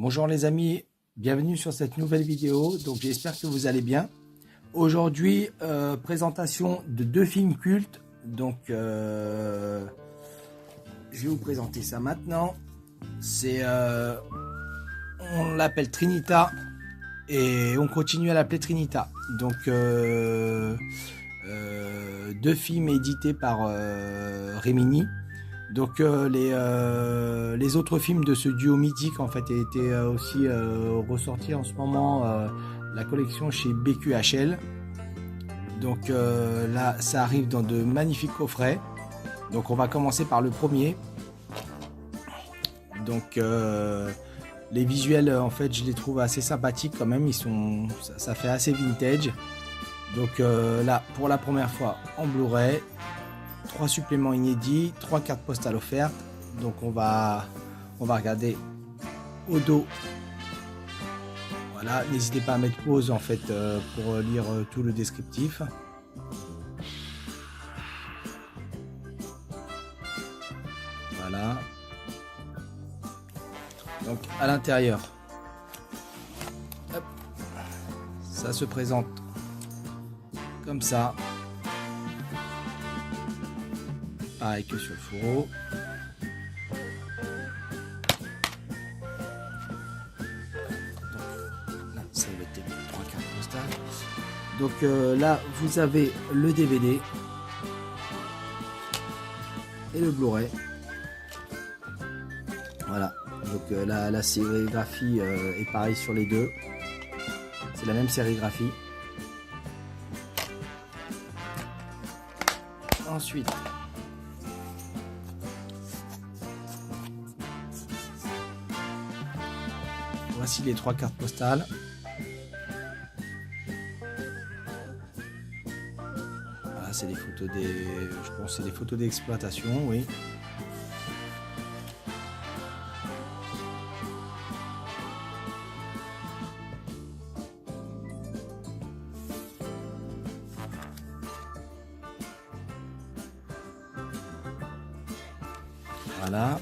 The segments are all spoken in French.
Bonjour les amis, bienvenue sur cette nouvelle vidéo. Donc j'espère que vous allez bien. Aujourd'hui, présentation de deux films cultes. Donc je vais vous présenter ça maintenant. C'est on l'appelle Trinita et on continue à l'appeler Trinita. Donc deux films édités par Remini. Donc les autres films de ce duo mythique en fait étaient aussi ressortis en ce moment la collection chez BQHL. Donc là ça arrive dans de magnifiques coffrets. Donc on va commencer par le premier. Donc les visuels en fait je les trouve assez sympathiques quand même, ça fait assez vintage. Donc là pour la première fois en Blu-ray, 3 suppléments inédits, 3 cartes postales offertes. Donc on va regarder au dos. Voilà, n'hésitez pas à mettre pause en fait pour lire tout le descriptif. Voilà. Donc à l'intérieur, ça se présente comme ça. Pareil que sur le fourreau. Donc, là, ça va être 3 cartes postales. Donc là, vous avez le DVD et le Blu-ray. Voilà. Donc la sérigraphie est pareille sur les deux. C'est la même sérigraphie. Ensuite, voici les 3 cartes postales. Voilà, c'est des photos je pense que c'est des photos d'exploitation, oui. Voilà.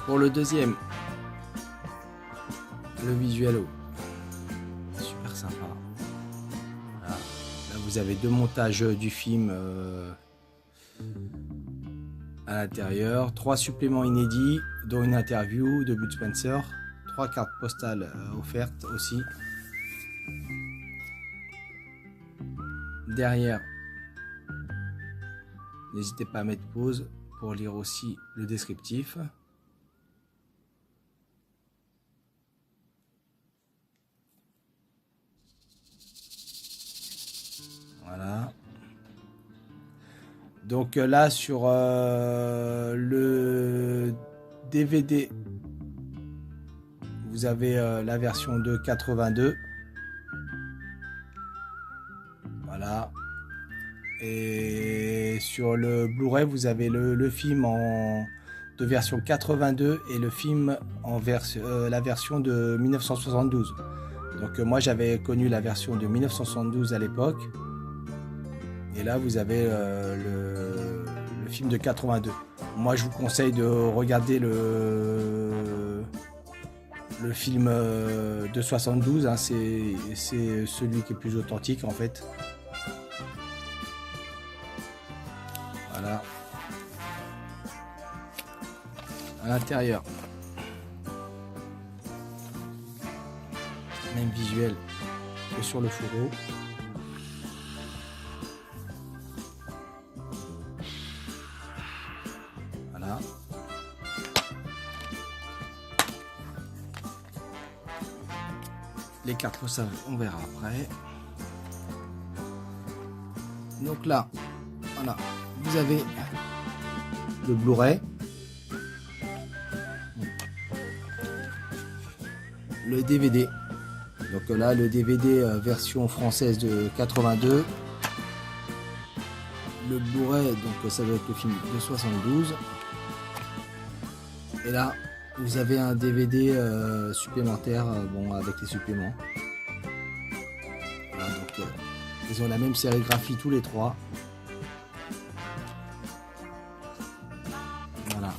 Pour le deuxième, le visuel super sympa. Voilà. Là vous avez deux montages du film à l'intérieur, 3 suppléments inédits dont une interview de Bud Spencer, 3 cartes postales offertes aussi. Derrière, n'hésitez pas à mettre pause pour lire aussi le descriptif. Voilà. Donc là sur le DVD, vous avez la version de 82. Voilà. Et sur le Blu-ray, vous avez le film de version 82 et le film en la version de 1972. Donc moi j'avais connu la version de 1972 à l'époque. Et là vous avez le film de 82. Moi je vous conseille de regarder le film de 72. Hein, c'est celui qui est plus authentique en fait. Voilà. À l'intérieur, même visuel que sur le fourreau. Voilà. Les cartes postales, on verra après. Donc là, voilà, vous avez le Blu-ray, le DVD. Donc là, le DVD version française de 82. Le Blu-ray, donc ça doit être le film de 72. Et là, vous avez un DVD supplémentaire, bon, avec les suppléments. Voilà, donc ils ont la même sérigraphie tous les trois. Voilà.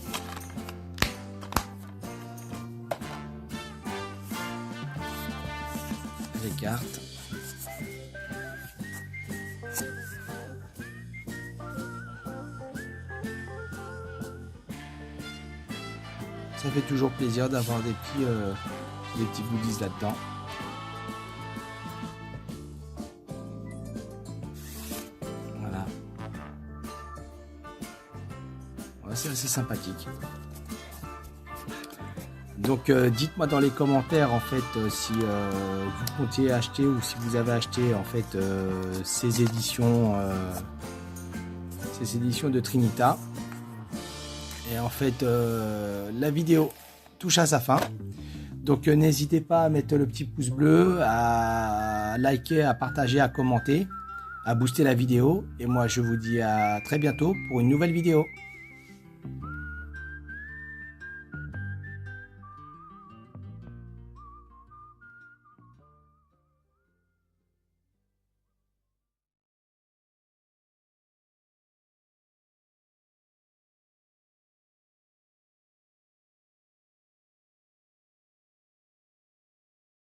Ça fait toujours plaisir d'avoir des petits goodies là-dedans. Voilà. Ouais, c'est assez sympathique. Donc dites-moi dans les commentaires en fait si vous comptiez acheter ou si vous avez acheté en fait ces éditions de Trinita. Et en fait la vidéo touche à sa fin. Donc n'hésitez pas à mettre le petit pouce bleu, à liker, à partager, à commenter, à booster la vidéo. Et moi je vous dis à très bientôt pour une nouvelle vidéo.